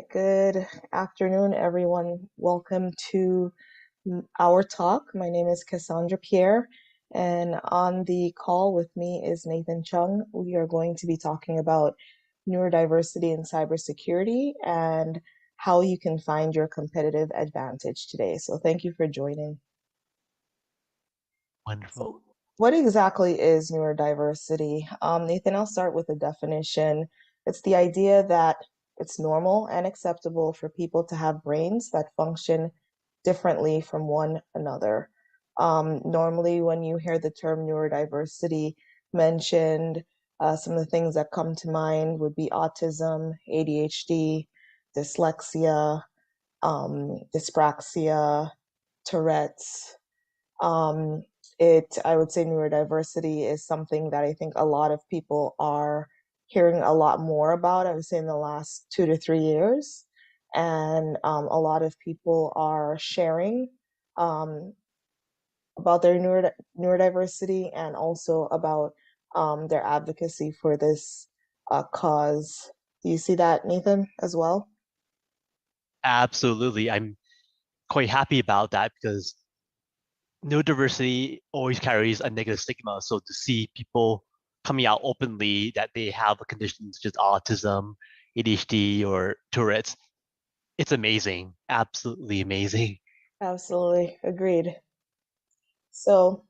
right, good afternoon, everyone. Welcome to our talk. My name is Kassandra Pierre, and on the call with me is Nathan Chung. We are going to be talking about neurodiversity and cybersecurity and how you can find your competitive advantage today. So thank you for joining. Wonderful. So what exactly is neurodiversity? Nathan, I'll start with a definition. It's the idea that it's normal and acceptable for people to have brains that function differently from one another. Normally, when you hear the term neurodiversity mentioned, some of the things that come to mind would be autism, ADHD, dyslexia, dyspraxia, Tourette's. Um, I would say neurodiversity is something that I think a lot of people are hearing a lot more about, I would say in the last 2 to 3 years. And a lot of people are sharing um, about their neurodiversity and also about their advocacy for this cause. Do you see that, Nathan, as well? Absolutely. I'm quite happy about that because neurodiversity always carries a negative stigma. So to see people coming out openly that they have a condition such as autism, ADHD, or Tourette's, it's amazing. Absolutely amazing. Absolutely, agreed. So,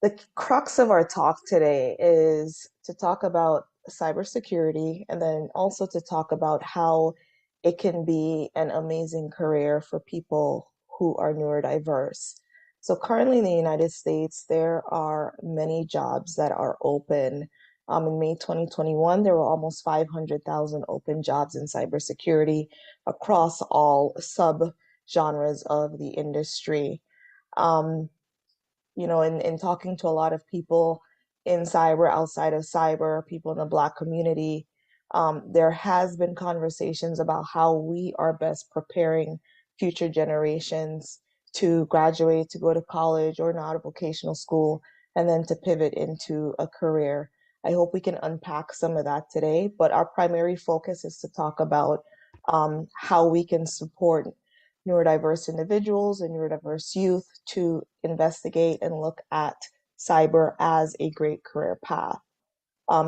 the crux of our talk today is to talk about cybersecurity and then also to talk about how it can be an amazing career for people who are neurodiverse. So, currently in the United States, there are many jobs that are open. In May 2021, there were almost 500,000 open jobs in cybersecurity across all sub-genres of the industry. Um, in talking to a lot of people in cyber, outside of cyber, people in the Black community, there has been conversations about how we are best preparing future generations to graduate, to go to college or not a vocational school, and then to pivot into a career. I hope we can unpack some of that today, but our primary focus is to talk about how we can support neurodiverse individuals and neurodiverse youth to investigate and look at cyber as a great career path.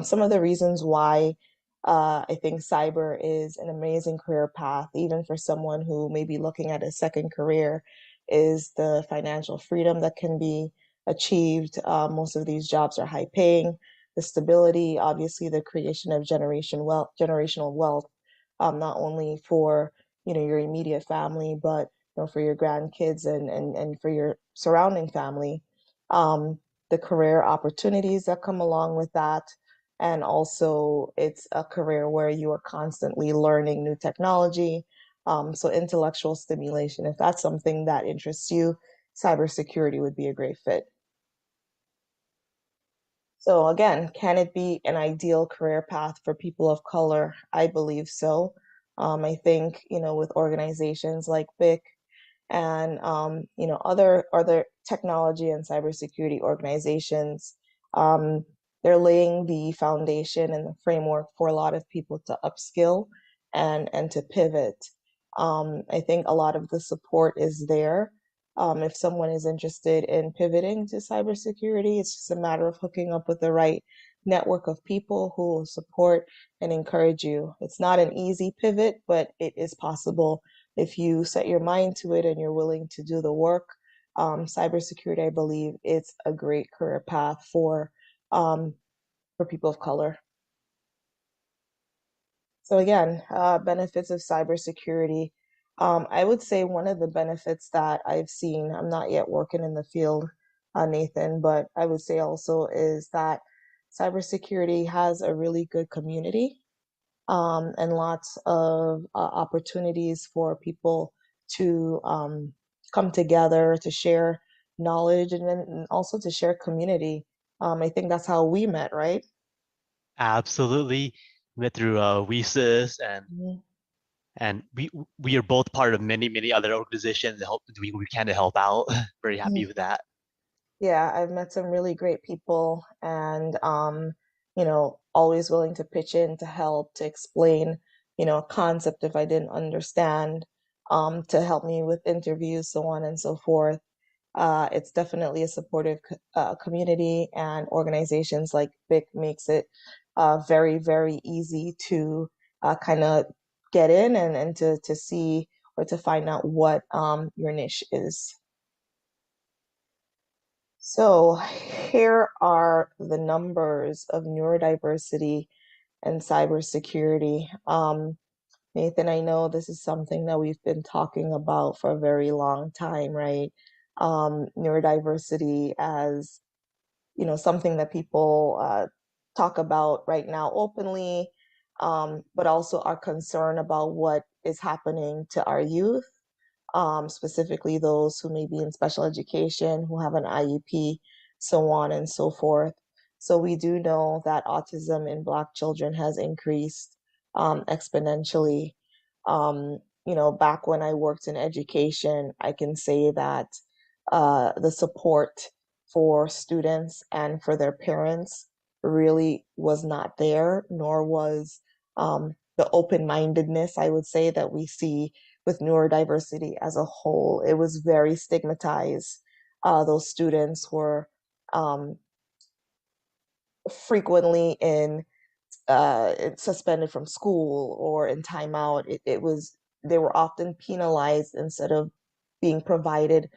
Some of the reasons why I think cyber is an amazing career path, even for someone who may be looking at a second career, is the financial freedom that can be achieved. Most of these jobs are high paying, the stability, obviously the creation of generational wealth, not only for your immediate family, but for your grandkids and for your surrounding family. The career opportunities that come along with that, and also, it's a career where you are constantly learning new technology. So, intellectual stimulation, if that's something that interests you, cybersecurity would be a great fit. So, again, can it be an ideal career path for people of color? I believe so. I think, with organizations like BIC and other technology and cybersecurity organizations. Um, they're laying the foundation and the framework for a lot of people to upskill and to pivot. I think a lot of the support is there. If someone is interested in pivoting to cybersecurity, it's just a matter of hooking up with the right network of people who will support and encourage you. It's not an easy pivot, but it is possible if you set your mind to it and you're willing to do the work. Cybersecurity, I believe, it's a great career path um, for people of color. So again, benefits of cybersecurity. I would say one of the benefits that I've seen, I'm not yet working in the field, Nathan, but I would say also is that cybersecurity has a really good community, and lots of opportunities for people to come together to share knowledge and then also to share community. I think that's how we met, right? Absolutely. Met through WESIS Mhm. and we are both part of many other organizations that help doing what we can to help out. Very happy with that. Yeah, I've met some really great people and always willing to pitch in to help, to explain a concept if I didn't understand, to help me with interviews, so on and so forth. It's definitely a supportive community, and organizations like BIC makes it very, very easy to kind of get in and to see or to find out what your niche is. So here are the numbers of neurodiversity and cybersecurity. Nathan, I know this is something that we've been talking about for a very long time, right? Neurodiversity as, something that people talk about right now openly, but also are concerned about what is happening to our youth, specifically those who may be in special education, who have an IEP, so on and so forth. So we do know that autism in Black children has increased exponentially. Back when I worked in education, I can say that the support for students and for their parents really was not there, nor was the open-mindedness, I would say, that we see with neurodiversity as a whole. It was very stigmatized. Those students were um, frequently suspended from school or in timeout. They were often penalized instead of being provided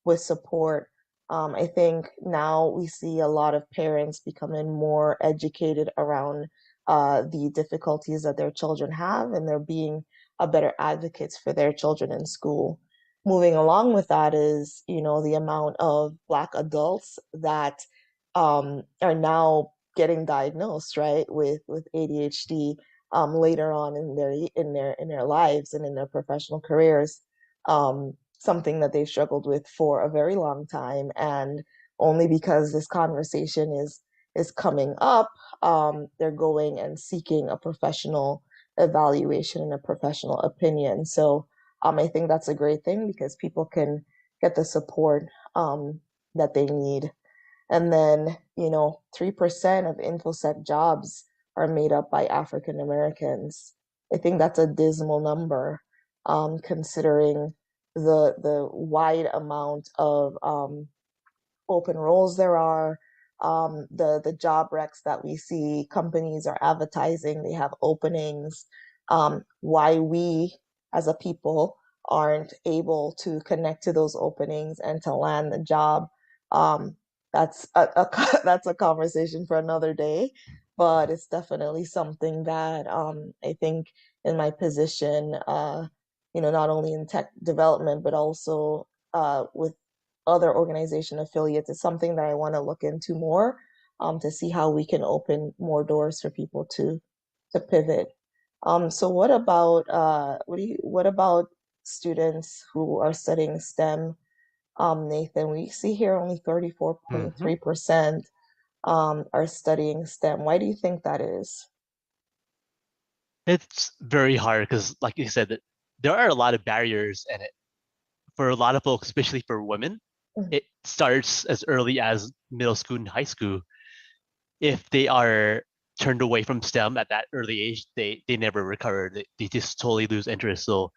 with support. I think now we see a lot of parents becoming more educated around the difficulties that their children have, and they're being a better advocates for their children in school. Moving along with that is, the amount of Black adults that are now getting diagnosed, right, with ADHD later on in their lives and in their professional careers. Something that they've struggled with for a very long time, and only because this conversation is coming up, they're going and seeking a professional evaluation and a professional opinion. So I think that's a great thing because people can get the support that they need. And then, 3% of InfoSec jobs are made up by African Americans. I think that's a dismal number, considering the wide amount of open roles there are, the job recs that we see, companies are advertising, they have openings, why we as a people aren't able to connect to those openings and to land the job. Um, that's a conversation for another day, but it's definitely something that I think in my position, not only in tech development, but also with other organization affiliates, is something that I want to look into more, to see how we can open more doors for people to pivot. So what about students who are studying STEM, Nathan? We see here only Mm-hmm. 34.3% are studying STEM. Why do you think that is? It's very hard because, like you said, that there are a lot of barriers, and for a lot of folks, especially for women, Mhm. it starts as early as middle school and high school. If they are turned away from STEM at that early age, they never recover. They just totally lose interest. So,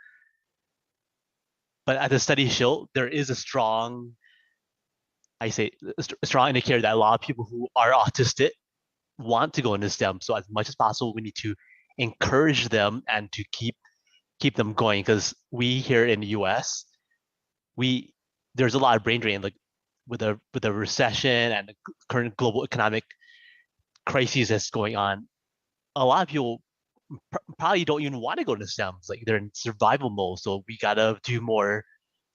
but as the studies show, there is a strong, I say, a strong indicator that a lot of people who are autistic want to go into STEM. So, as much as possible, we need to encourage them and to keep them going. Because we here in the U.S., we there's a lot of brain drain, like with the recession and the current global economic crises that's going on. A lot of people probably don't even want to go to STEMs. Like they're in survival mode. So we gotta do more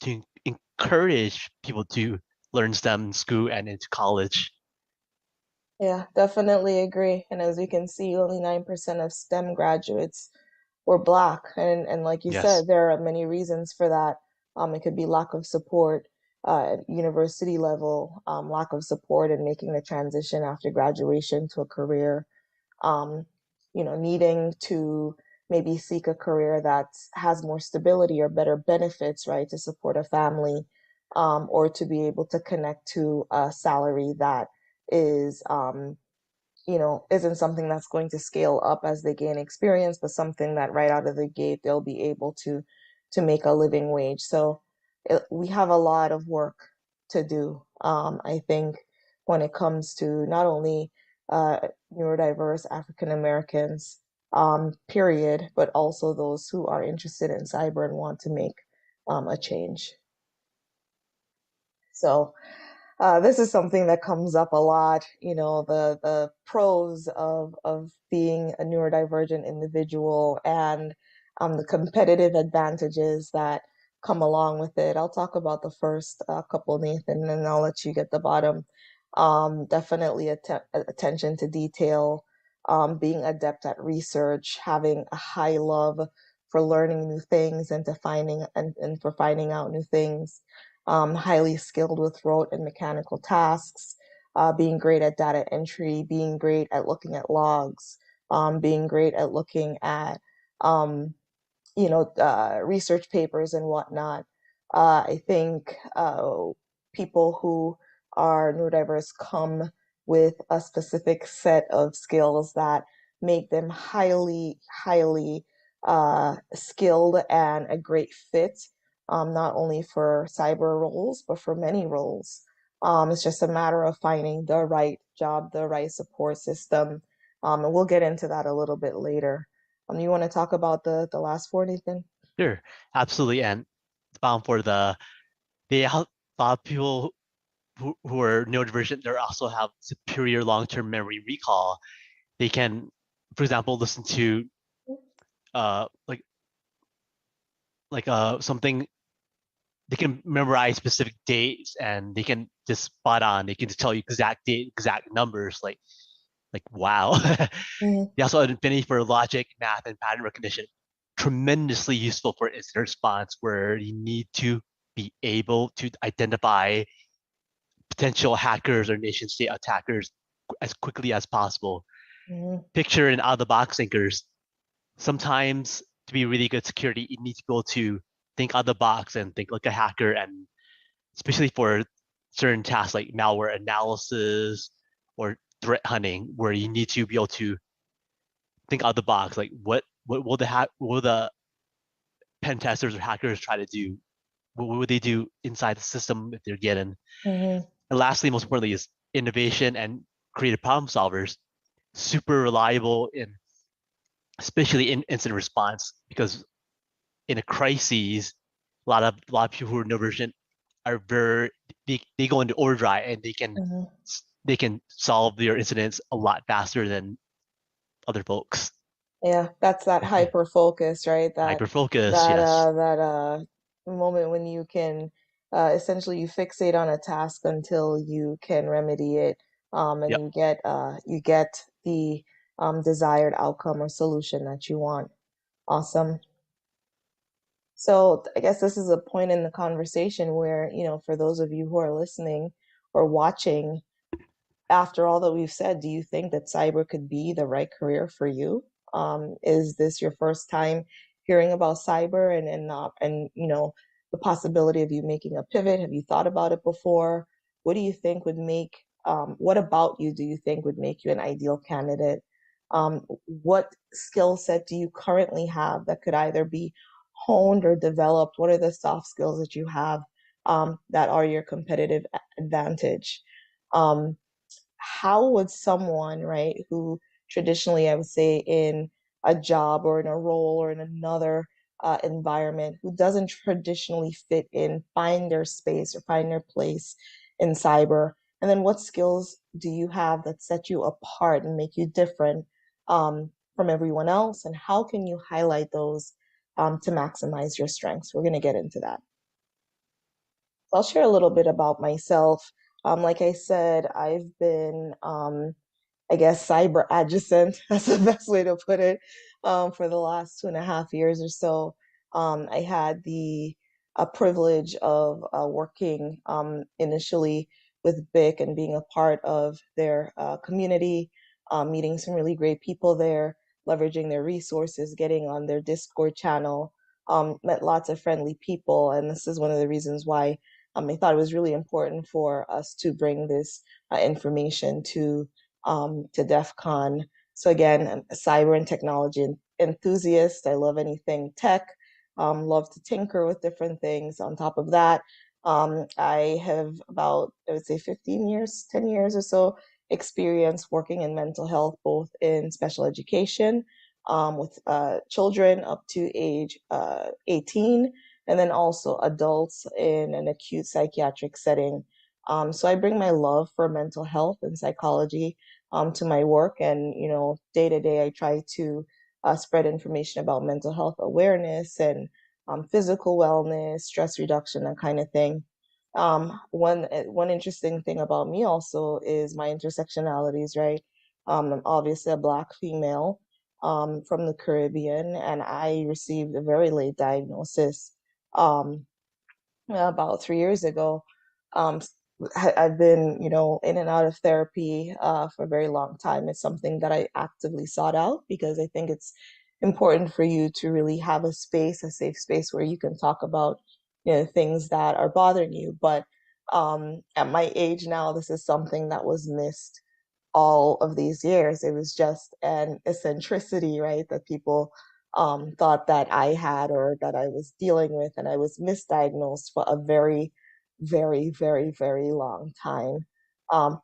to encourage people to learn STEM in school and into college. Yeah, definitely agree. And as you can see, only 9% of STEM graduates were Black. And like you Yes. said, there are many reasons for that. It could be lack of support at university level, lack of support in making the transition after graduation to a career, um, needing to maybe seek a career that has more stability or better benefits, right, to support a family, or to be able to connect to a salary that is isn't something that's going to scale up as they gain experience, but something that right out of the gate they'll be able to make a living wage. So we have a lot of work to do. I think when it comes to not only uh, neurodiverse African Americans, period, but also those who are interested in cyber and want to make a change. So this is something that comes up a lot, the pros of being a neurodivergent individual and the competitive advantages that come along with it. I'll talk about the first couple, Nathan, and then I'll let you get the bottom. Definitely attention to detail, being adept at research, having a high love for learning new things and to finding and for finding out new things, highly skilled with rote and mechanical tasks, being great at data entry, being great at looking at logs, being great at looking at research papers and whatnot. I think people who are neurodiverse come with a specific set of skills that make them highly, highly skilled and a great fit, not only for cyber roles, but for many roles. It's just a matter of finding the right job, the right support system. And we'll get into that a little bit later. You want to talk about the last four, Nathan? Sure, absolutely. And bound for they have a lot of people who are neurodivergent, they also have superior long-term memory recall. They can, for example, listen to uh like something. They can memorize specific dates and they can just spot on. They can just tell you exact date, exact numbers. Like wow. Mhm, They also have an affinity for logic, math, and pattern recognition. Tremendously useful for incident response, where you need to be able to identify potential hackers or nation state attackers as quickly as possible. mhm, Picture and out of the box thinkers. Sometimes to be really good security, you need to be able to think out of the box and think like a hacker, and especially for certain tasks like malware analysis or threat hunting, where you need to be able to think out of the box. Like what will what will the pen testers or hackers try to do? What would they do inside the system if they're getting? mhm, And lastly, most importantly, is innovation and creative problem solvers. Super reliable in especially in incident response, because in a crisis, a lot of people who are neurodivergent are they go into overdrive and mhm. they can solve their incidents a lot faster than other folks. Yeah, that's that hyper focus, right? That Hyper focus, that yes. uh that uh moment when you can essentially you fixate on a task until you can remedy it, and Yep. you get the desired outcome or solution that you want. Awesome. So I guess this is a point in the conversation where, for those of you who are listening or watching, after all that we've said, do you think that cyber could be the right career for you? Is this your first time hearing about cyber and the possibility of you making a pivot? Have you thought about it before? What do you think would make what about you do you think would make you an ideal candidate? What skill set do you currently have that could either be honed or developed? What are the soft skills that you have that are your competitive advantage? Um, how would someone, right, who traditionally, I would say, in a job or in a role or in another environment, who doesn't traditionally fit in, find their space or find their place in cyber? And then what skills do you have that set you apart and make you different from everyone else? And how can you highlight those to maximize your strengths? We're going to get into that. I'll share a little bit about myself. Like I said, I've been, I guess, cyber adjacent. That's the best way to put it. For the last 2.5 years or so, I had the privilege of working initially with BIC and being a part of their community, meeting some really great people there, leveraging their resources, getting on their Discord channel. Met lots of friendly people, and this is one of the reasons why I thought it was really important for us to bring this information to to DEF CON. So again, I'm a cyber and technology enthusiast. I love anything tech, love to tinker with different things. On top of that, I have about, I would say 15 years, 10 years or so experience working in mental health, both in special education with children up to age 18, and then also adults in an acute psychiatric setting. So I bring my love for mental health and psychology to my work, and day to day, I try to spread information about mental health awareness and physical wellness, stress reduction, that kind of thing. One interesting thing about me also is my intersectionalities, right? I'm obviously a Black female from the Caribbean, and I received a very late diagnosis about 3 years ago. Um, I've been, in and out of therapy for a very long time. It's something that I actively sought out because I think it's important for you to really have a space, a safe space where you can talk about, things that are bothering you. But at my age now, this is something that was missed all of these years. It was just an eccentricity, right, that people thought that I had or that I was dealing with, and I was misdiagnosed for a very, very, very, very long time. Um,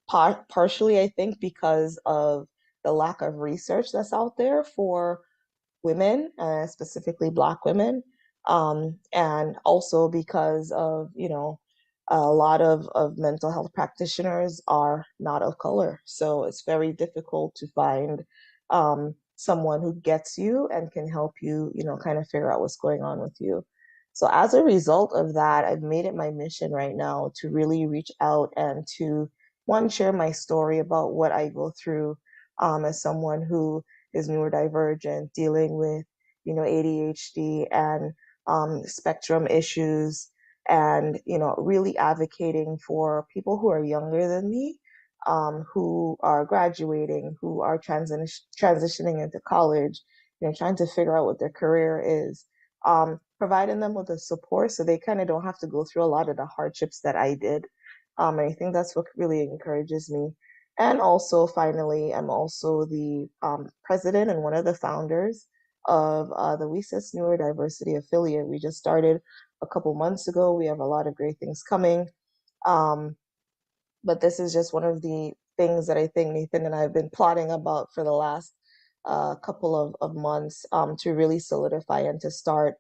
Partially, I think, because of the lack of research that's out there for women, specifically Black women, and also because of, a lot of mental health practitioners are not of color. So it's very difficult to find someone who gets you and can help you, kind of figure out what's going on with you. So as a result of that, I've made it my mission right now to really reach out and to, one, share my story about what I go through as someone who is neurodivergent, dealing with, ADHD and spectrum issues, and really advocating for people who are younger than me, who are graduating, who are transitioning into college, trying to figure out what their career is, providing them with the support so they kind of don't have to go through a lot of the hardships that I did. And I think that's what really encourages me. And also, finally, I'm also the president and one of the founders of the WESIS Neurodiversity affiliate. We just started a couple months ago. We have a lot of great things coming. Um, but this is just one of the things that I think Nathan and I have been plotting about for the last couple of months, to really solidify and to start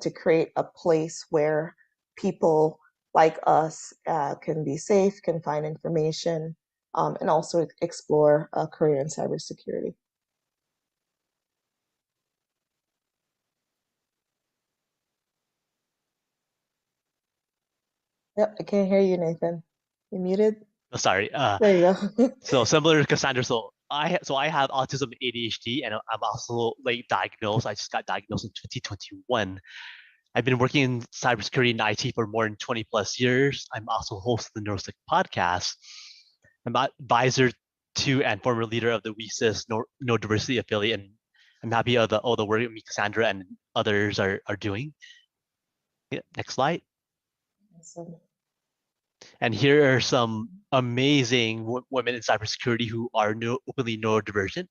to create a place where people like us can be safe, can find information, and also explore a career in cybersecurity. Yep, I can't hear you, Nathan. You muted? Oh, sorry. There you go. So similar to Cassandra, so I have autism ADHD, and I'm also late diagnosed. I just got diagnosed in 2021. I've been working in cybersecurity and IT for more than 20 plus years. I'm also host of the Neurosec podcast. I'm advisor to and former leader of the WESIS Neurodiversity affiliate, and I'm happy of all the work me, Cassandra, and others are doing. Yeah, next slide. Awesome. And here are some amazing women in cybersecurity who are openly neurodivergent.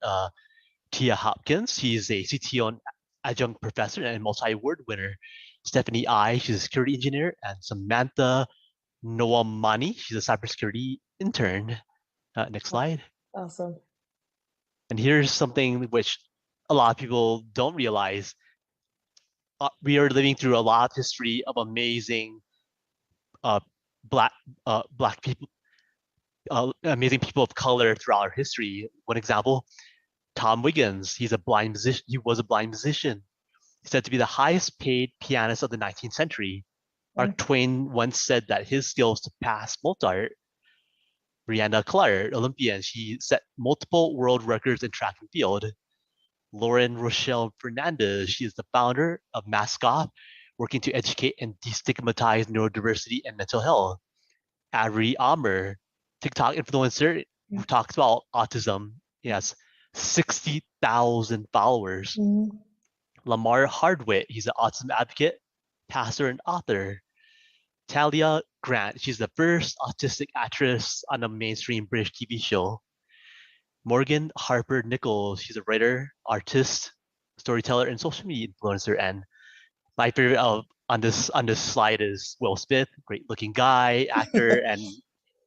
Tia Hopkins, she's a CTO and adjunct professor and multi-award winner. Stephanie I, she's a security engineer, and Samantha Noamani, she's a cybersecurity intern. Next slide. Awesome. And here's something which a lot of people don't realize. We are living through a lot of history of amazing uh, black black people, amazing people of color throughout our history. One example, Tom Wiggins. He's a blind musician. He was a blind musician. He's said to be the highest paid pianist of the 19th century. Mark Twain once said that his skills surpassed Mozart. Brianna Clark, Olympian, she set multiple world records in track and field. Lauren Rochelle Fernandez, she is the founder of Mascot, working to educate and destigmatize neurodiversity and mental health. Avery Amr, TikTok influencer who talks about autism. He has 60,000 followers. Mm-hmm. Lamar Hardwick, he's an autism advocate, pastor, and author. Talia Grant, she's the first autistic actress on a mainstream British TV show. Morgan Harper Nichols. She's a writer, artist, storyteller, and social media influencer. And my favorite on this slide is Will Smith, great looking guy, actor, and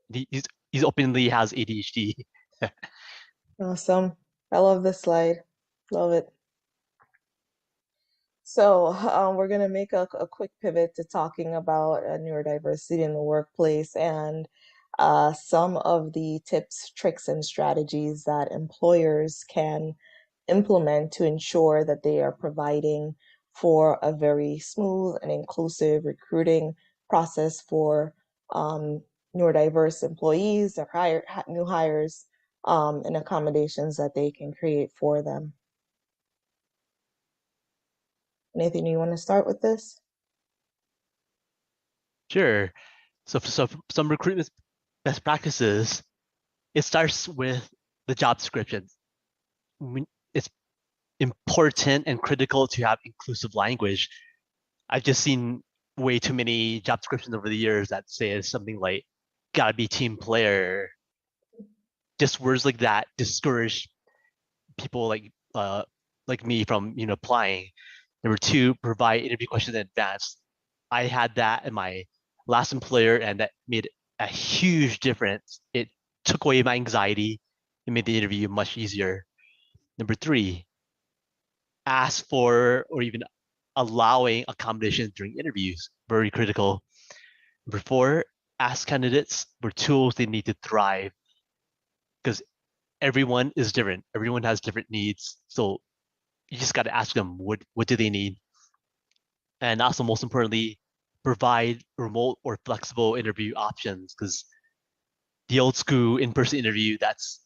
he's openly has ADHD. Awesome. I love this slide. Love it. So, we're going to make a quick pivot to talking about neurodiversity in the workplace and some of the tips, tricks, and strategies that employers can implement to ensure that they are providing for a very smooth and inclusive recruiting process for um, neurodiverse employees or new hires, and accommodations that they can create for them. Anything you want to start with this? Sure. So some recruitment best practices, it starts with the job description. It's important and critical to have inclusive language. I've just seen way too many job descriptions over the years that say something like "gotta be team player." Just words like that discourage people like me from applying. Number two, provide interview questions in advance. I had that in my last employer, and that made a huge difference. It took away my anxiety. It made the interview much easier. Number three, ask for or even allowing accommodations during interviews. Very critical. Number four, ask candidates for tools they need to thrive because everyone is different. Everyone has different needs. So you just got to ask them what do they need, and also most importantly, provide remote or flexible interview options because the old school in-person interview that's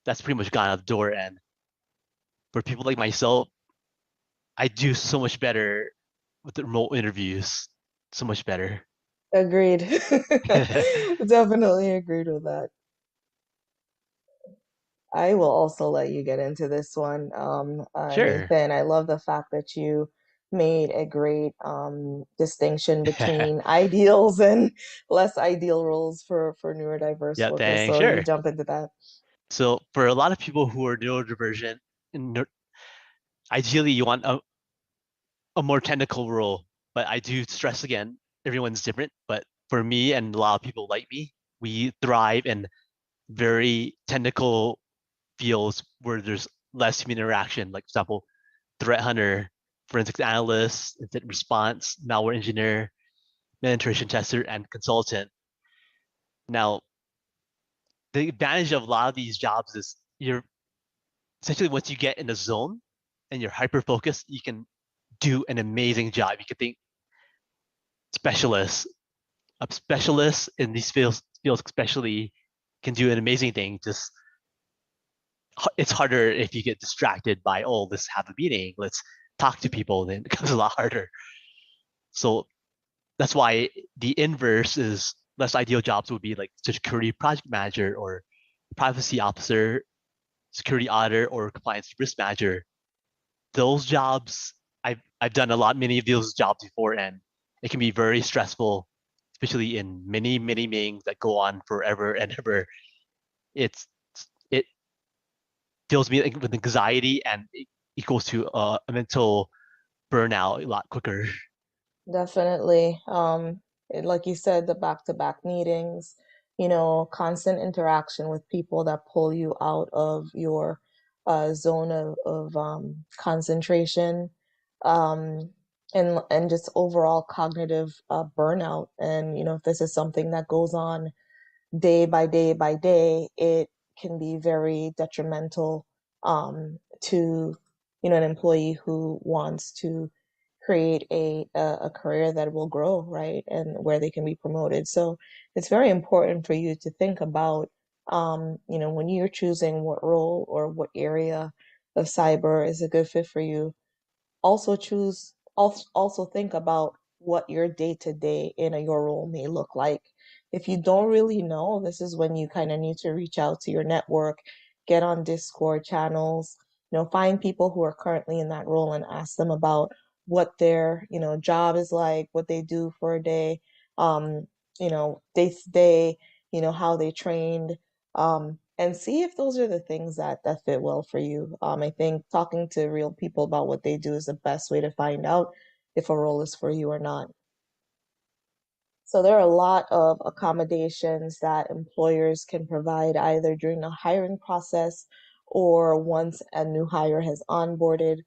pretty much gone out the door. And for people like myself, I do so much better with the remote interviews, so much better. Agreed. Definitely agreed with that. I will also let you get into this one, Sure. Nathan. I love the fact that you made a great distinction between ideals and less ideal roles for neurodiverse Yeah, workers. thanks. So you Sure. jump into that. So for a lot of people who are neurodivergent, ideally you want a more technical role. But I do stress again, everyone's different. But for me and a lot of people like me, we thrive in very technical fields where there's less human interaction. Like, for example, threat hunter, forensics analyst, incident response, malware engineer, penetration tester, and consultant. Now, the advantage of a lot of these jobs is you're essentially once you get in the zone and you're hyper focused, you can do an amazing job. You can think specialists, a specialist in these fields especially can do an amazing thing. Just it's harder if you get distracted by, oh, let's have a meeting, let's talk to people, then it becomes a lot harder. So that's why the inverse is less ideal jobs would be like security project manager or privacy officer, security auditor, or compliance risk manager. Those jobs, I've done many of those jobs before, and it can be very stressful, especially in many meetings that go on forever and ever. It's it fills me with anxiety, and it equals to a mental burnout a lot quicker. Definitely. Like you said, the back-to-back meetings, constant interaction with people that pull you out of your zone of concentration, um, and just overall cognitive burnout. And if this is something that goes on day by day by day, it can be very detrimental to an employee who wants to create a career that will grow, right, and where they can be promoted. So it's very important for you to think about, when you're choosing what role or what area of cyber is a good fit for you, also think about what your day to day in your role may look like. If you don't really know, this is when you kind of need to reach out to your network, get on Discord channels, find people who are currently in that role and ask them about what their, job is like, what they do for a day, day to day, how they trained, and see if those are the things that fit well for you. I think talking to real people about what they do is the best way to find out if a role is for you or not. So there are a lot of accommodations that employers can provide either during the hiring process or once a new hire has onboarded,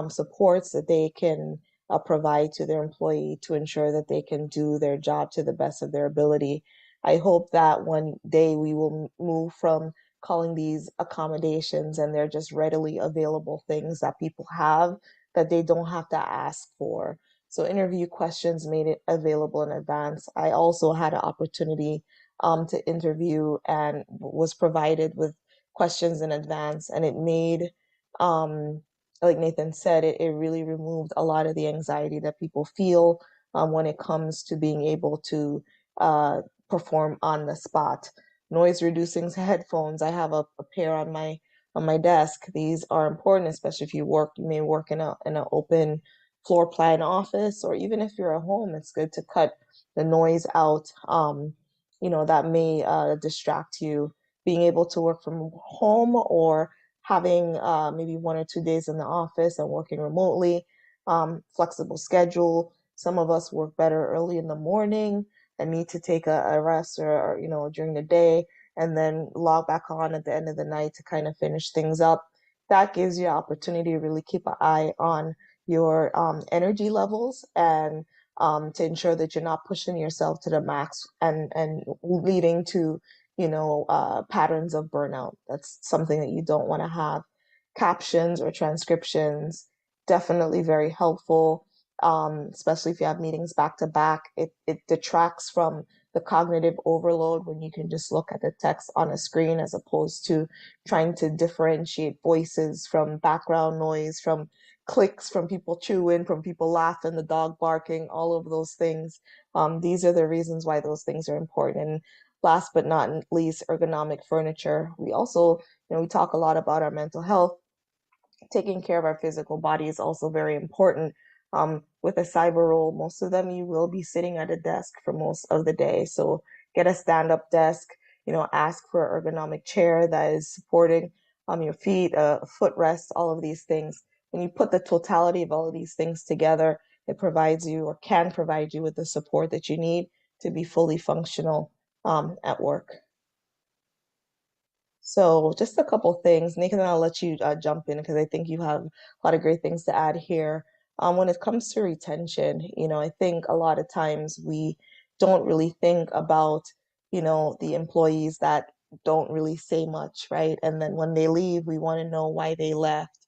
supports that they can provide to their employee to ensure that they can do their job to the best of their ability. I hope that one day we will move from calling these accommodations and they're just readily available things that people have that they don't have to ask for. So interview questions made it available in advance. I also had an opportunity to interview and was provided with questions in advance, and it made, um, like Nathan said, it really removed a lot of the anxiety that people feel when it comes to being able to uh, perform on the spot. Noise reducing headphones. I have a pair on my desk. These are important, especially if you may work in an open floor plan office, or even if you're at home, it's good to cut the noise out, that may distract you. Being able to work from home or having maybe 1 or 2 days in the office and working remotely, flexible schedule. Some of us work better early in the morning and need to take a rest or during the day and then log back on at the end of the night to kind of finish things up. That gives you an opportunity to really keep an eye on your energy levels and to ensure that you're not pushing yourself to the max and leading to patterns of burnout. That's something that you don't want to have. Captions or transcriptions, definitely very helpful, especially if you have meetings back to back. It detracts from the cognitive overload when you can just look at the text on a screen as opposed to trying to differentiate voices from background noise, from clicks, from people chewing, from people laughing, the dog barking, all of those things. These are the reasons why those things are important. And last but not least, ergonomic furniture. We also, we talk a lot about our mental health. Taking care of our physical body is also very important. With a cyber role, most of them you will be sitting at a desk for most of the day. So get a stand-up desk, ask for an ergonomic chair that is supporting your feet, a footrest, all of these things. When you put the totality of all of these things together, it provides you or can provide you with the support that you need to be fully functional at work. So just a couple things. Nathan, I'll let you jump in because I think you have a lot of great things to add here. When it comes to retention, I think a lot of times we don't really think about, the employees that don't really say much, right? And then when they leave, we want to know why they left.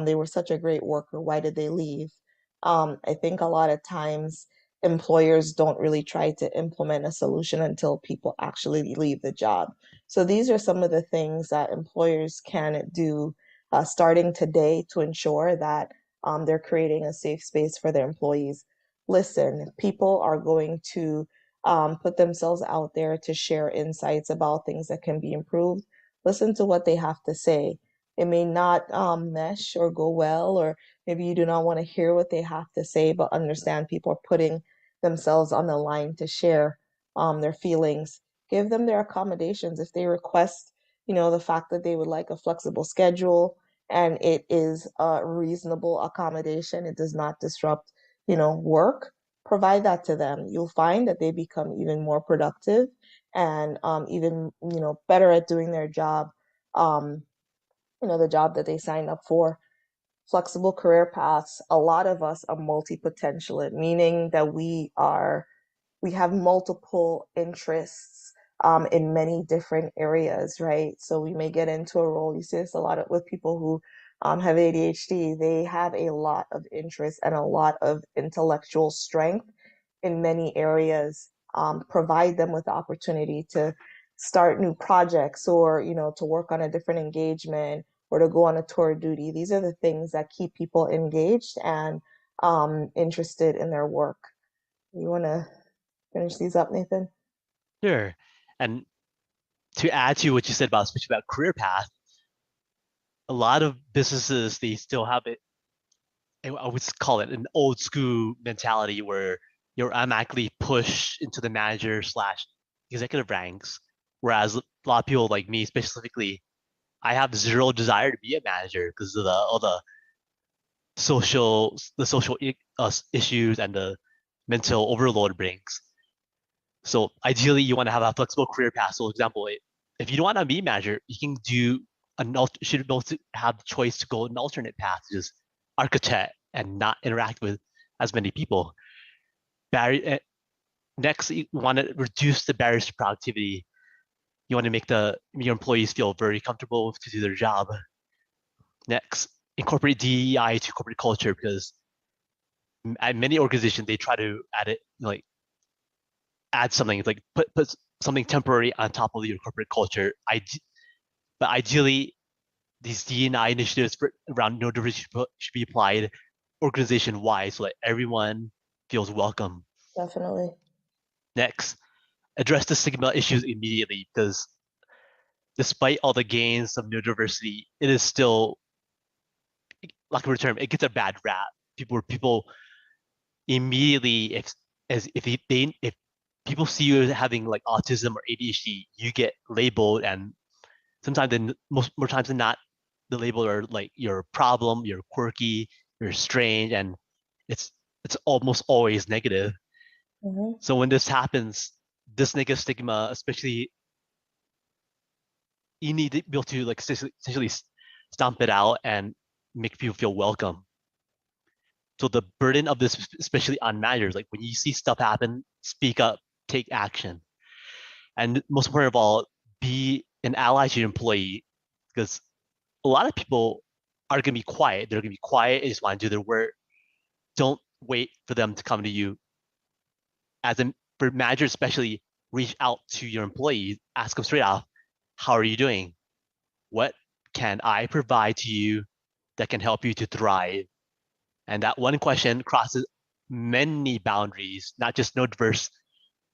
They were such a great worker. Why did they leave? I think a lot of times employers don't really try to implement a solution until people actually leave the job. So these are some of the things that employers can do starting today to ensure that they're creating a safe space for their employees. Listen, people are going to put themselves out there to share insights about things that can be improved. Listen to what they have to say. It may not mesh or go well, or maybe you do not want to hear what they have to say, but understand people are putting themselves on the line to share their feelings. Give them their accommodations. If they request, the fact that they would like a flexible schedule and it is a reasonable accommodation, it does not disrupt, work, provide that to them. You'll find that they become even more productive and even, better at doing their job, um, the job that they signed up for. Flexible career paths. A lot of us are multi-potentialate, meaning that we have multiple interests in many different areas, right? So we may get into a role. You see this a lot with people who have ADHD. They have a lot of interest and a lot of intellectual strength in many areas. Provide them with the opportunity to start new projects or, to work on a different engagement or to go on a tour of duty. These are the things that keep people engaged and interested in their work. You want to finish these up, Nathan? Sure. And to add to what you said about, especially about career path, a lot of businesses, they still have it, I would call it an old school mentality where you're automatically pushed into the manager slash executive ranks, Whereas a lot of people like me specifically, I have zero desire to be a manager because of all the social issues and the mental overload it brings. So ideally, you want to have a flexible career path. So, for example, if you don't want to be a manager, you can do should both have the choice to go an alternate path, just architect and not interact with as many people. Barrier, next, you want to reduce the barriers to productivity. You want to make your employees feel very comfortable to do their job. Next, incorporate DEI to corporate culture because at many organizations they try to add it like add something like put something temporary on top of your corporate culture. But ideally, these D&I initiatives around neurodiversity should be applied organization wide so that everyone feels welcome. Definitely. Next, address the stigma issues immediately because despite all the gains of neurodiversity, it is still, like a term, it gets a bad rap. People immediately if people see you as having like autism or ADHD, you get labeled, and sometimes then most more times than not, the label are like you're a problem, you're quirky, you're strange, and it's it's almost always negative. Hmm. So when this happens, this negative stigma, especially you need to be able to like essentially stomp it out and make people feel welcome. So the burden of this, especially on managers, like when you see stuff happen, speak up, take action, and most important of all, be an ally to your employee because a lot of people are going to be quiet. They're going to be quiet and just want to do their work. Don't wait for them to come to you. As a for managers, especially, reach out to your employees, ask them straight off, "How are you doing? What can I provide to you that can help you to thrive?" And that one question crosses many boundaries, not just no diverse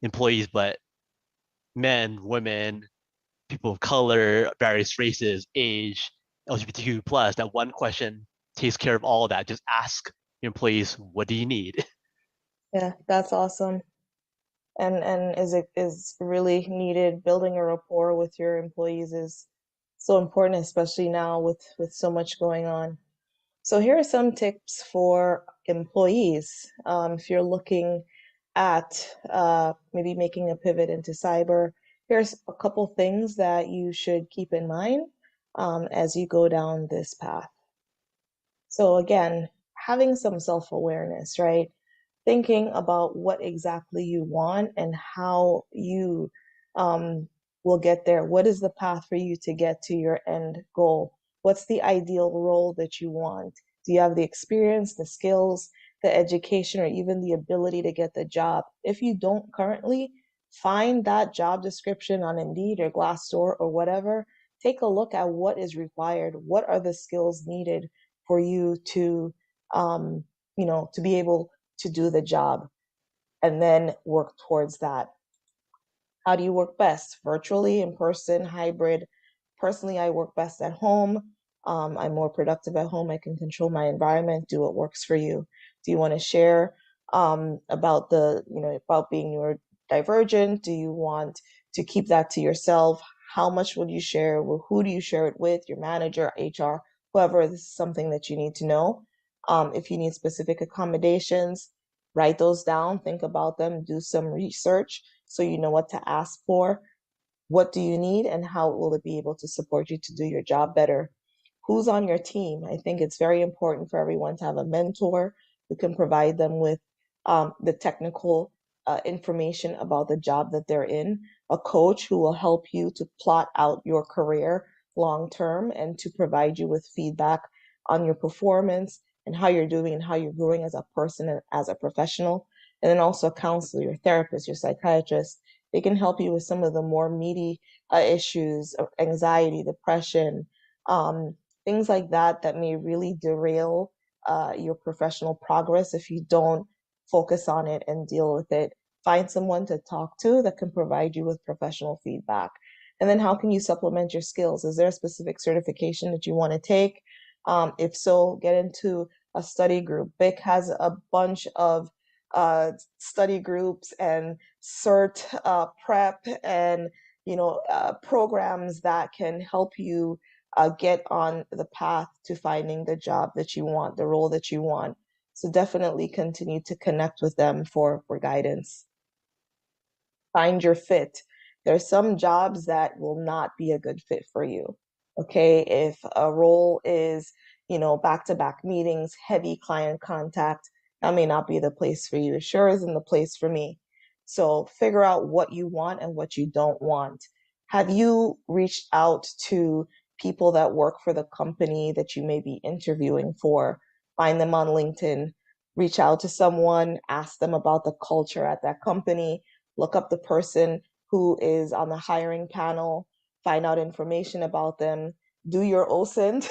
employees, but men, women, people of color, various races, age, LGBTQ plus. That one question takes care of all of that. Just ask your employees, what do you need? Yeah, that's awesome. And is really needed. Building a rapport with your employees is so important, especially now with so much going on. So here are some tips for employees. If you're looking at maybe making a pivot into cyber, here's a couple things that you should keep in mind as you go down this path. So again, having some self-awareness, right? Thinking about what exactly you want and how you um, will get there. What is the path for you to get to your end goal? What's the ideal role that you want? Do you have the experience, the skills, the education, or even the ability to get the job? If you don't currently, find that job description on Indeed or Glassdoor or whatever. Take a look at what is required. What are the skills needed for you to, um, to be able to do the job and then work towards that. How do you work best? Virtually, in person, hybrid? Personally, I work best at home. I'm more productive at home. I can control my environment, do what works for you. Do you want to share about about being neurodivergent? Do you want to keep that to yourself? How much would you share? Who do you share it with? Your manager, HR, whoever. This is something that you need to know. If you need specific accommodations, write those down, think about them, do some research so you know what to ask for. What do you need, and how will it be able to support you to do your job better? Who's on your team? I think it's very important for everyone to have a mentor who can provide them with the technical information about the job that they're in, a coach who will help you to plot out your career long term and to provide you with feedback on your performance and how you're doing and how you're growing as a person and as a professional. And then also a counselor, your therapist, your psychiatrist. They can help you with some of the more meaty issues of anxiety, depression, um, things like that that may really derail your professional progress if you don't focus on it and deal with it. Find someone to talk to that can provide you with professional feedback. And then how can you supplement your skills? Is there a specific certification that you want to take? If so, get into a study group. BIC has a bunch of study groups and cert prep and programs that can help you get on the path to finding the job that you want, the role that you want. So definitely continue to connect with them for guidance. Find your fit. There's some jobs that will not be a good fit for you. Okay, if a role is, back-to-back meetings, heavy client contact, that may not be the place for you. It sure isn't the place for me. So figure out what you want and what you don't want. Have you reached out to people that work for the company that you may be interviewing for? Find them on LinkedIn, reach out to someone, ask them about the culture at that company, look up the person who is on the hiring panel, find out information about them, do your OSINT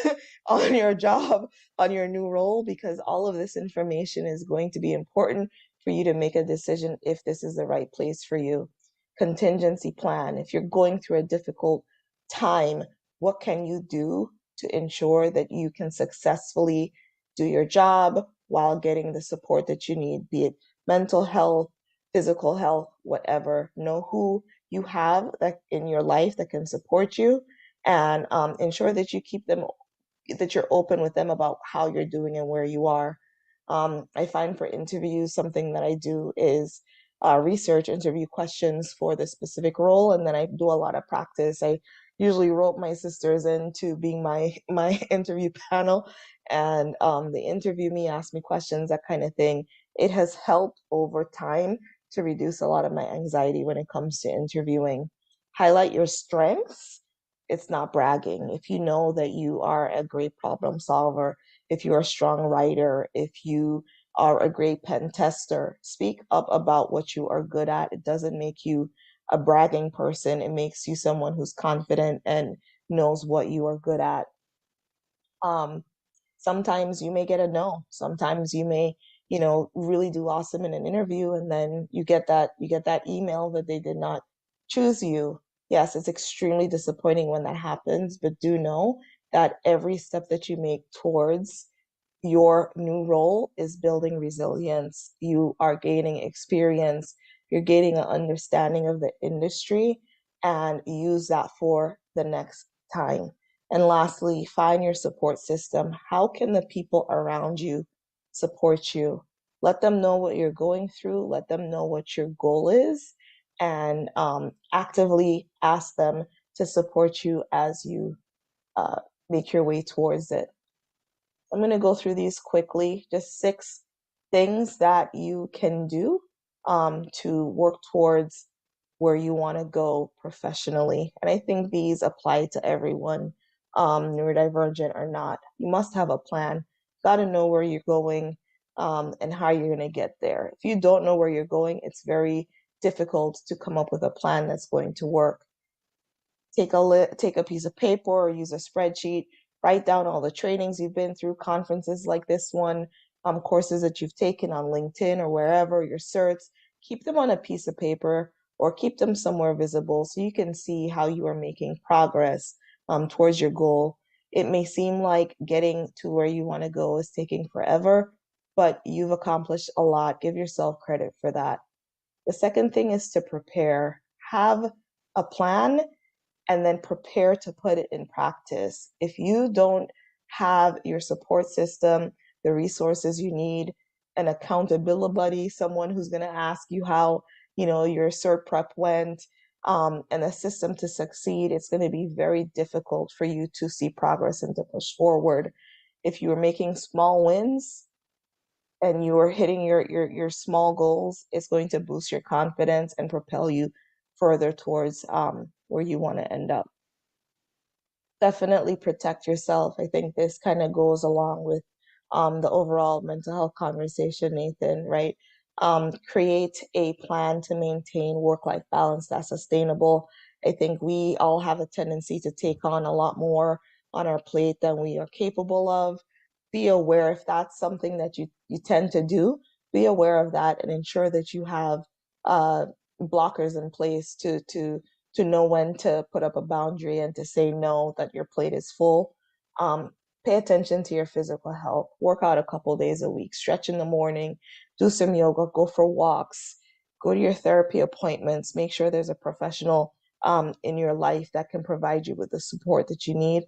on your job, on your new role, because all of this information is going to be important for you to make a decision if this is the right place for you. Contingency plan. If you're going through a difficult time, what can you do to ensure that you can successfully do your job while getting the support that you need, be it mental health, physical health, whatever. Know who you have that in your life that can support you, and ensure that you keep them, that you're open with them about how you're doing and where you are. I find for interviews, something that I do is research interview questions for the specific role, and then I do a lot of practice. I usually rope my sisters into being my interview panel, and they interview me, ask me questions, that kind of thing. It has helped over time to reduce a lot of my anxiety when it comes to interviewing. Highlight your strengths. It's not bragging. If you know that you are a great problem solver, if you're a strong writer, if you are a great pen tester, speak up about what you are good at. It doesn't make you a bragging person. It makes you someone who's confident and knows what you are good at. Um, Sometimes you may get a no. Sometimes you may, really do awesome in an interview, and then you get that email that they did not choose you. Yes, it's extremely disappointing when that happens, but do know that every step that you make towards your new role is building resilience. You are gaining experience, you're gaining an understanding of the industry, and use that for the next time. And lastly, find your support system. How can the people around you support you? Let them know what you're going through, let them know what your goal is, and actively ask them to support you as you uh, make your way towards it. I'm going to go through these quickly, just 6 things that you can do to work towards where you want to go professionally. And I think these apply to everyone, neurodivergent or not. You must have a plan. Got to know where you're going and how you're going to get there. If you don't know where you're going, it's very difficult to come up with a plan that's going to work. Take a piece of paper or use a spreadsheet, write down all the trainings you've been through, conferences like this one, courses that you've taken on LinkedIn or wherever, your certs. Keep them on a piece of paper or keep them somewhere visible so you can see how you are making progress towards your goal. It may seem like getting to where you want to go is taking forever, but you've accomplished a lot. Give yourself credit for that. The second thing is to prepare. Have a plan and then prepare to put it in practice. If you don't have your support system, the resources you need, an accountability buddy, someone who's going to ask you how, your cert prep went, and a system to succeed, it's going to be very difficult for you to see progress and to push forward. If you are making small wins and you are hitting your small goals, it's going to boost your confidence and propel you further towards where you want to end up. Definitely protect yourself. I think this kind of goes along with the overall mental health conversation, Nathan, right? Create a plan to maintain work-life balance that's sustainable. I think we all have a tendency to take on a lot more on our plate than we are capable of. Be aware if that's something that you tend to do, be aware of that and ensure that you have uh, blockers in place to know when to put up a boundary and to say no, that your plate is full. Pay attention to your physical health. Work out a couple days a week, stretch in the morning, do some yoga, go for walks, go to your therapy appointments, make sure there's a professional in your life that can provide you with the support that you need.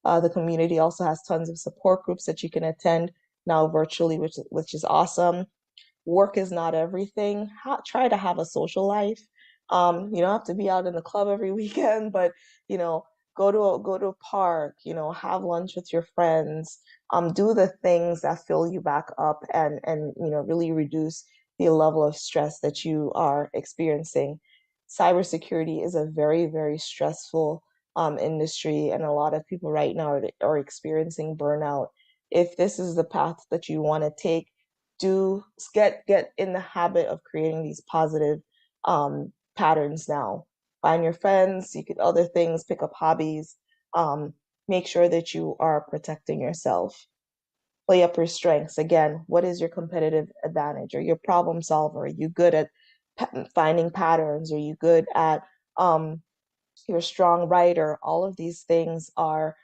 The community also has tons of support groups that you can attend now virtually, which is awesome. Work is not everything. Try to have a social life. You don't have to be out in the club every weekend, but you know, go to a park, have lunch with your friends. Do the things that fill you back up and really reduce the level of stress that you are experiencing. Cybersecurity is a very, very stressful industry, and a lot of people right now are experiencing burnout. If this is the path that you want to take, do get in the habit of creating these positive patterns now. Find your friends, you could other things, pick up hobbies, um, make sure that you are protecting yourself. Play up your strengths. Again, what is your competitive advantage? Are you a problem solver? Are you good at finding patterns? Are you good at you're a strong writer? All of these things are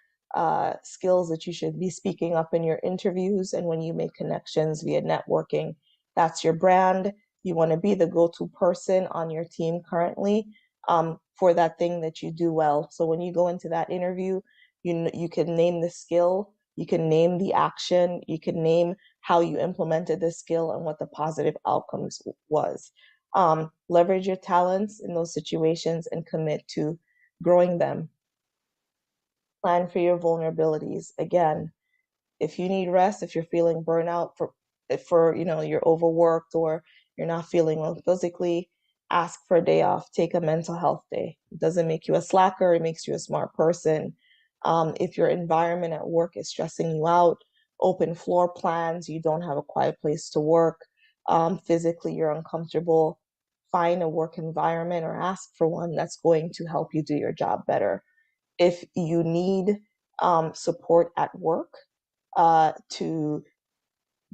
skills that you should be speaking up in your interviews and when you make connections via networking. That's your brand. You want to be the go-to person on your team currently for that thing that you do well. So when you go into that interview, you can name the skill, you can name the action, you can name how you implemented the skill and what the positive outcomes was. Leverage your talents in those situations and commit to growing them. Plan for your vulnerabilities. Again, if you need rest, if you're feeling burnout for you're overworked or you're not feeling well physically, ask for a day off. Take a mental health day. It doesn't make you a slacker, it makes you a smart person. If your environment at work is stressing you out, open floor plans, you don't have a quiet place to work, physically you're uncomfortable, find a work environment or ask for one that's going to help you do your job better. If you need support at work, to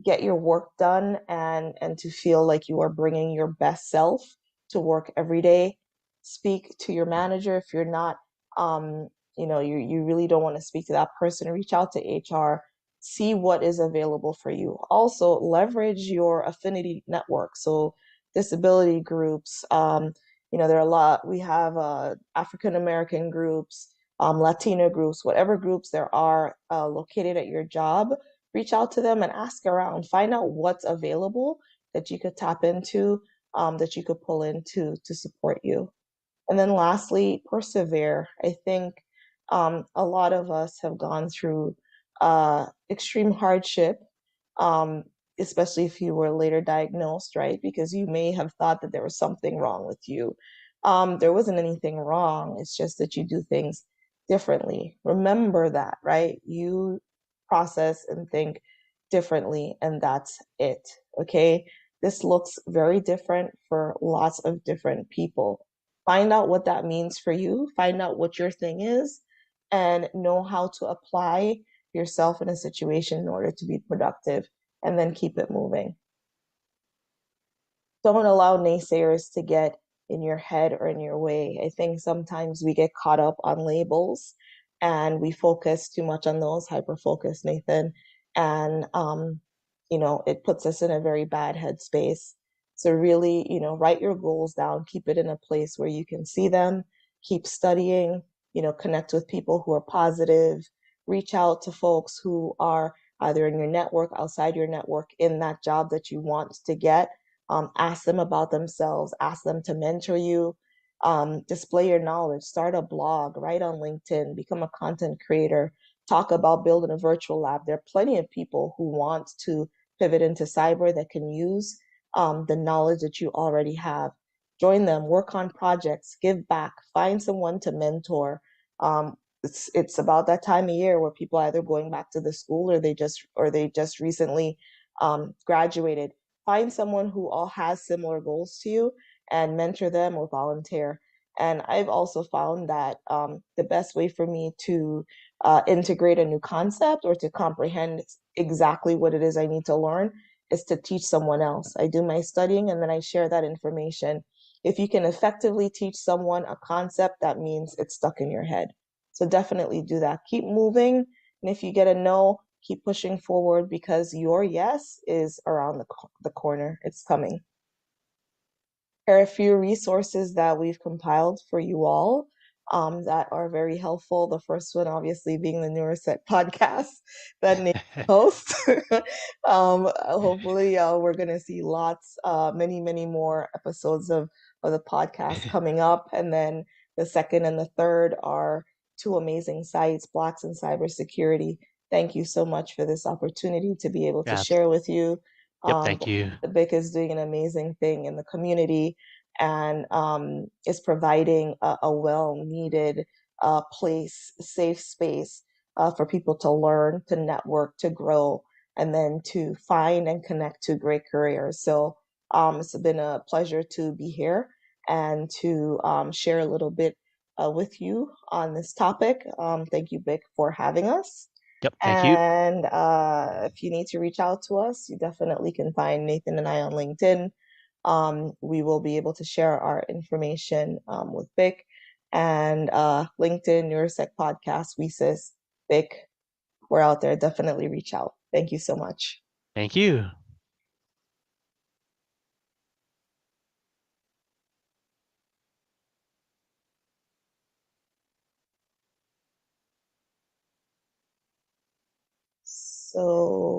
get your work done and to feel like you are bringing your best self to work every day. Speak to your manager if you're not, you really don't want to speak to that person. Reach out to HR, see what is available for you. Also, leverage your affinity network. So, disability groups. There are a lot. We have African American groups, Latino groups, whatever groups there are located at your job, reach out to them and ask around, find out what's available that you could tap into, that you could pull into to support you. And then lastly, persevere. I think a lot of us have gone through extreme hardship, um, especially if you were later diagnosed, right? Because you may have thought that there was something wrong with you. There wasn't anything wrong. It's just that you do things differently. Remember that, right? You process and think differently, and that's it. Okay. This looks very different for lots of different people. Find out what that means for you, find out what your thing is, and know how to apply yourself in a situation in order to be productive, and then keep it moving. Don't allow naysayers to get in your head or in your way. I think sometimes we get caught up on labels and we focus too much on those, hyper focus, Nathan. And, it puts us in a very bad headspace. So, really, write your goals down, keep it in a place where you can see them, keep studying, connect with people who are positive, reach out to folks who are either in your network, outside your network, in that job that you want to get. Ask them about themselves, ask them to mentor you, display your knowledge, start a blog, write on LinkedIn, become a content creator, talk about building a virtual lab. There are plenty of people who want to pivot into cyber that can use the knowledge that you already have. Join them, work on projects, give back, find someone to mentor. It's about that time of year where people are either going back to the school or they just recently graduated. Find someone who all has similar goals to you and mentor them or volunteer. And I've also found that the best way for me to integrate a new concept or to comprehend exactly what it is I need to learn is to teach someone else. I do my studying and then I share that information. If you can effectively teach someone a concept, that means it's stuck in your head. So definitely do that. Keep moving. And if you get a no, keep pushing forward because your yes is around the corner. It's coming. here are a few resources that we've compiled for you all that are very helpful. The first one, obviously, being the Neurosec podcast that Nate hosts. Hopefully, we're going to see lots, many more episodes of the podcast coming up. And then the second and the third are two amazing sites, Blacks in Cybersecurity. Thank you so much for this opportunity to be able to Yeah. share with you. Yep. Thank you. The BIC is doing an amazing thing in the community and is providing a well-needed place, safe space for people to learn, to network, to grow, and then to find and connect to great careers. So it's been a pleasure to be here and to share a little bit with you on this topic. Thank you, BIC, for having us. Yep. Thank you. And if you need to reach out to us, you definitely can find Nathan and I on LinkedIn. We will be able to share our information with BIC and LinkedIn, Neurosec Podcast, WeSys, BIC. We're out there. Definitely reach out. Thank you so much. Thank you. So